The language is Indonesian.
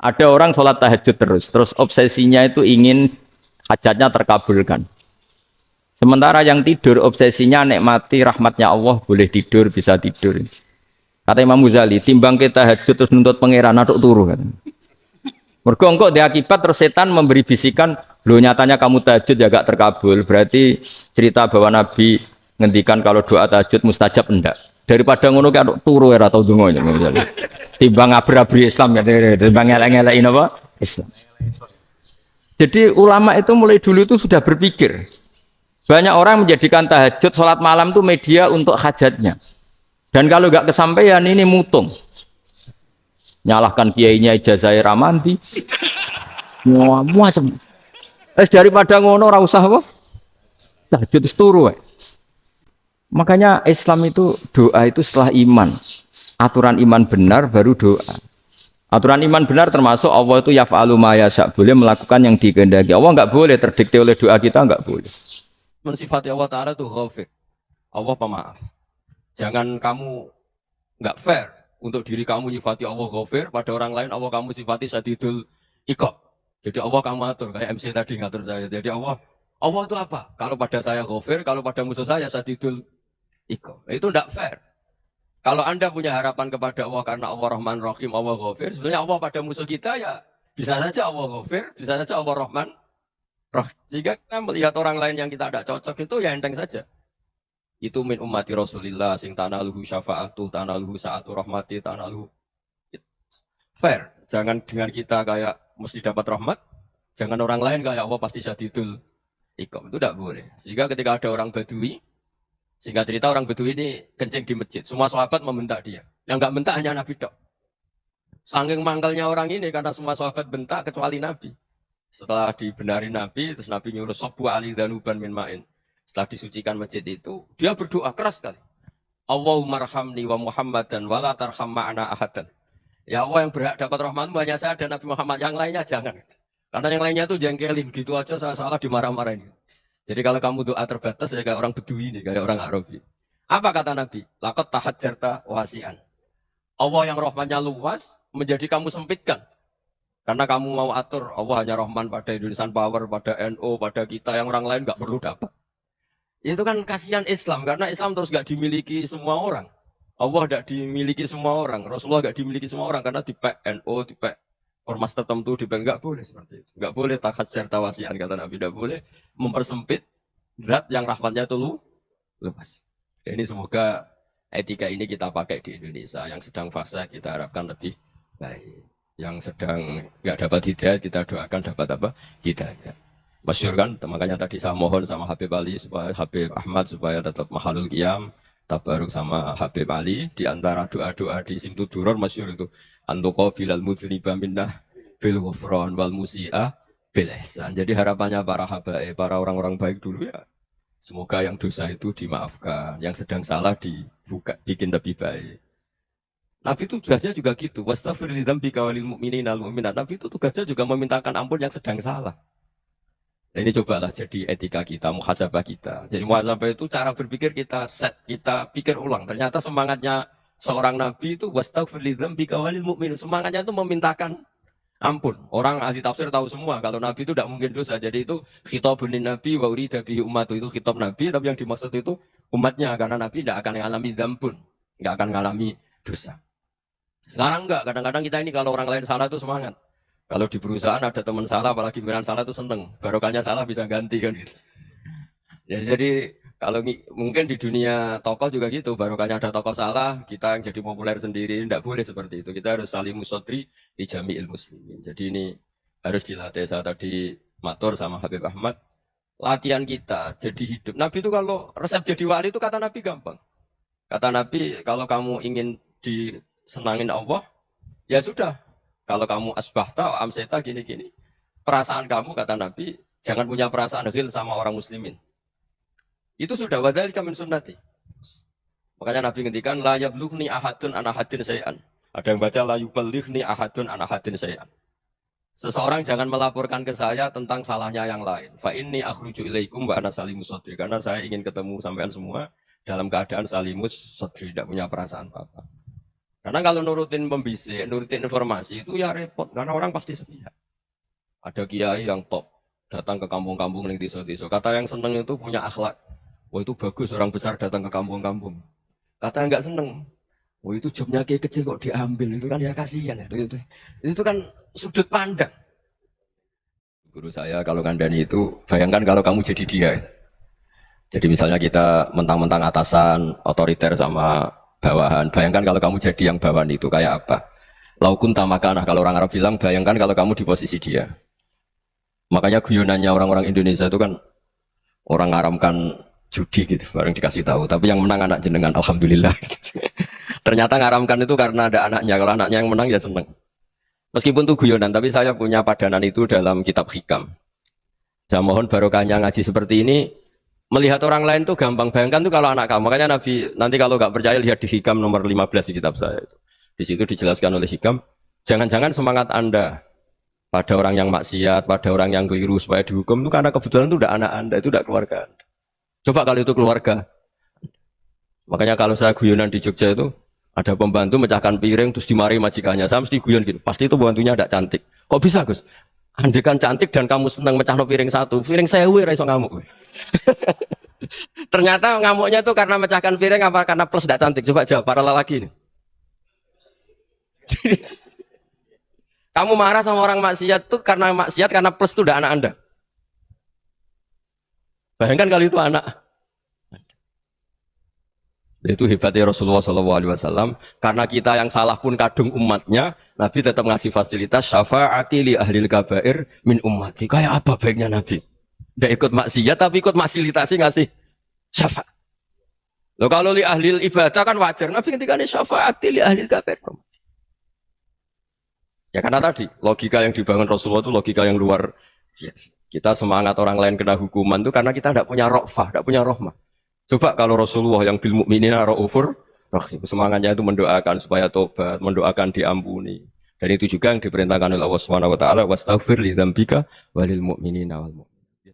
Ada orang sholat tahajud terus obsesinya itu ingin hajatnya terkabulkan. Sementara yang tidur obsesinya nikmati rahmatnya Allah, boleh tidur, bisa tidur. Kata Imam Ghazali, timbang kita tahajud terus nuntut pangeran aduk turu kan. Mergo engko dia akibat terus setan memberi bisikan, "Loh nyatanya kamu tahajud ya gak terkabul." Berarti cerita bahwa Nabi ngendikan kalau doa tahajud mustajab enggak. Daripada ngono ki aduk turu ora tau donga. Timbang ngabri-abri Islam ya, timbang ngelek-ngelekin apa? Islam. Jadi ulama itu mulai dulu itu sudah berpikir. Banyak orang menjadikan tahajud, sholat malam itu media untuk hajatnya. Dan kalau nggak kesampaian ini mutung. Nyalahkan kiainya ijazah ramanti. Macam. Daripada ngono ora usah apa? Tahajud itu turu. Makanya Islam itu doa itu setelah iman. Aturan iman benar baru doa. Aturan iman benar termasuk Allah itu yaf'alu ma yasha, boleh melakukan yang dikehendaki. Allah enggak boleh terdikte oleh doa kita, enggak boleh. Mensifati Allah Ta'ala itu ghafir. Allah pemaaf. Jangan kamu enggak fair untuk diri kamu sifati Allah ghafir, pada orang lain Allah kamu sifati syadidul iqab. Jadi Allah kamu atur, kayak MC tadi ngatur saya. Jadi Allah itu apa? Kalau pada saya ghafir, kalau pada musuh saya syadidul iqab. Itu enggak fair. Kalau Anda punya harapan kepada Allah karena Allah Rahman Rahim, Allah Ghafir, sebenarnya Allah pada musuh kita ya bisa saja Allah Ghafir, bisa saja Allah Rahman Rahim. Sehingga kita melihat orang lain yang kita tidak cocok itu ya enteng saja. Itu min ummati Rasulillah sing tanaluhu syafa'atu, tanaluhu sa'atu rahmati, tanaluhu fair. Jangan dengan kita kayak mesti dapat rahmat, jangan orang lain kayak Allah pasti syadidul iqab. Itu tidak boleh. Sehingga ketika ada orang Badui, singkat cerita orang Badui ini kencing di masjid. Semua sahabat membentak dia. Yang enggak bentak hanya Nabi dok. Saking mangkalnya orang ini karena semua sahabat bentak kecuali Nabi. Setelah dibenari Nabi, terus Nabi nyuruh sobu ali danuban min ma'in. Setelah disucikan masjid itu, dia berdoa keras sekali. Allahumma rahamni wa Muhammadan wa la tarham ma'ana ahadan. Ya Allah yang berhak dapat rahmatmu hanya saya dan Nabi Muhammad, yang lainnya jangan. Karena yang lainnya itu jengkelin, gitu aja salah-salah dimarah-marahin. Jadi kalau kamu doa terbatas ya kayak orang Bedui ini, kayak orang Arabi. Apa kata Nabi? Laqad tahajjarta wasi'an. Allah yang rahmatnya luas menjadi kamu sempitkan. Karena kamu mau atur Allah hanya rahman pada Indonesian Power, pada NU, pada kita yang orang lain nggak perlu dapat. Itu kan kasihan Islam karena Islam terus nggak dimiliki semua orang. Allah nggak dimiliki semua orang. Rasulullah nggak dimiliki semua orang karena di NU, di ormas tertentu di nggak boleh seperti itu. Nggak boleh tahajjar tawasian kata Nabi, nggak boleh mempersempit berat yang rahmatnya itu luas. Ini semoga etika ini kita pakai di Indonesia. Yang sedang fase kita harapkan lebih baik. Yang sedang nggak dapat hidayah kita doakan dapat apa? Hidayah. Masyhur kan, makanya tadi saya mohon sama Habib Ali supaya Habib Ahmad supaya tetap mahalul qiyam, tabaruk sama Habib Ali di antara doa-doa di Simtud Duror masyhur itu. Antuqa bilal mudhniba minnah bil ghufran wal musi'a bil ihsan. Jadi harapannya para habaib, para orang-orang baik dulu ya. Semoga yang dosa itu dimaafkan, yang sedang salah dibuka, bikin lebih baik. Nabi itu tugasnya juga gitu. Wastaghfir li dzambika walil mu'minina wal mu'minat. Nabi itu tugasnya juga memintakan ampun yang sedang salah. Nah, ini cobalah jadi etika kita, muhasabah kita. Jadi muhasabah itu cara berpikir kita set, kita pikir ulang. Ternyata semangatnya seorang nabi itu wastaghfir li dzambika walil mu'minun. Semangatnya itu memintakan ampun. Orang ahli tafsir tahu semua kalau nabi itu tidak mungkin dosa. Jadi itu khitabun nabi wa urida bihi ummatu, itu khitab nabi, tapi yang dimaksud itu umatnya karena nabi tidak akan mengalami dzambun, enggak akan mengalami dosa. Sekarang enggak, kadang-kadang kita ini kalau orang lain salah itu semangat. Kalau di perusahaan ada teman salah, apalagi pimpinan salah itu seneng. Barokahnya salah bisa ganti kan gitu. Jadi kalau mungkin di dunia tokoh juga gitu, barokahnya ada tokoh salah, kita yang jadi populer sendiri, tidak boleh seperti itu. Kita harus saling musodri di jami'il muslimin. Jadi ini harus dilatih. Saya tadi matur sama Habib Ahmad, latihan kita jadi hidup. Nabi itu kalau resep jadi wali itu kata Nabi gampang. Kata Nabi, kalau kamu ingin disenangin Allah, ya sudah. Kalau kamu asbahta, amseta, gini-gini. Perasaan kamu, kata Nabi, jangan punya perasaan ghil sama orang muslimin. Itu sudah wadhalika min sunnati. Makanya Nabi ngendikan, la yablughni ahadun an ahadin syai'an. Ada yang baca, la yuballighni ahadun an ahadin syai'an. Seseorang jangan melaporkan ke saya tentang salahnya yang lain. Fa inni akhruju ilaikum wa ana salimus sodri. Karena saya ingin ketemu sampean semua dalam keadaan salimus sodri, tidak punya perasaan apa-apa. Karena kalau nurutin pembisik, nurutin informasi itu ya repot karena orang pasti sepihak. Ada kiai yang top datang ke kampung-kampung ning desa-desa. Kata yang seneng itu punya akhlak. Wah itu bagus orang besar datang ke kampung-kampung. Kata yang enggak seneng, wah itu jobnya kiai kecil kok diambil itu kan ya kasihan ya. Itu kan sudut pandang. Guru saya kalau ngandani itu, bayangkan kalau kamu jadi dia. Jadi misalnya kita mentang-mentang atasan, otoriter sama bawahan. Bayangkan kalau kamu jadi yang bawahan itu kayak apa? Laukun tamakana, kalau orang Arab bilang, bayangkan kalau kamu di posisi dia. Makanya guyonannya orang-orang Indonesia itu kan orang ngaramkan judi gitu, bareng dikasih tahu. Tapi yang menang anak jenengan, alhamdulillah. Ternyata ngaramkan itu karena ada anaknya. Kalau anaknya yang menang ya seneng. Meskipun itu guyonan, tapi saya punya padanan itu dalam kitab hikam. Saya mohon barokahnya ngaji seperti ini. Melihat orang lain tuh gampang. Bayangkan tuh kalau anak kamu. Makanya Nabi, nanti kalau nggak percaya lihat di hikam nomor 15 di kitab saya. Di situ dijelaskan oleh hikam. Jangan-jangan semangat Anda pada orang yang maksiat, pada orang yang keliru supaya dihukum itu karena kebetulan itu udah anak Anda, itu udah keluarga Anda. Coba kalau itu keluarga. Makanya kalau saya guyonan di Jogja itu ada pembantu mecahkan piring terus dimarahi majikannya. Saya mesti guyon gitu. Pasti itu pembantunya tidak cantik. Kok bisa Gus? Andekan cantik dan kamu senang mecahno piring satu, piring 1000 ra iso ngamuk. Ternyata ngamuknya itu karena mecahkan piring apa karena plus tidak cantik. Coba jawab para lelaki ini. Kamu marah sama orang maksiat tuh karena maksiat karena plus itu udah anak Anda. Bayangkan kalau itu anak. Itu hebatnya Rasulullah SAW. Karena kita yang salah pun kadung umatnya, Nabi tetap ngasih fasilitas syafaati li ahlil kabair min ummati. Kayak apa baiknya Nabi? Tidak ikut maksiat tapi ikut fasilitasi ngasih syafaat. Loh kalau li ahlil ibadah kan wajar. Nabi ketika ini syafaati li ahlil kabair. Ya karena tadi logika yang dibangun Rasulullah itu logika yang luar biasa. Kita semangat orang lain kena hukuman itu karena kita tidak punya rofah, tidak punya rahmah. Coba kalau Rasulullah yang bil mukminina raufur rahim, semangatnya itu mendoakan supaya tobat, mendoakan diampuni. Dan itu juga yang diperintahkan oleh Allah Subhanahu wa taala, wastaghfir li dzambika walil mu'minina wal mu'minat.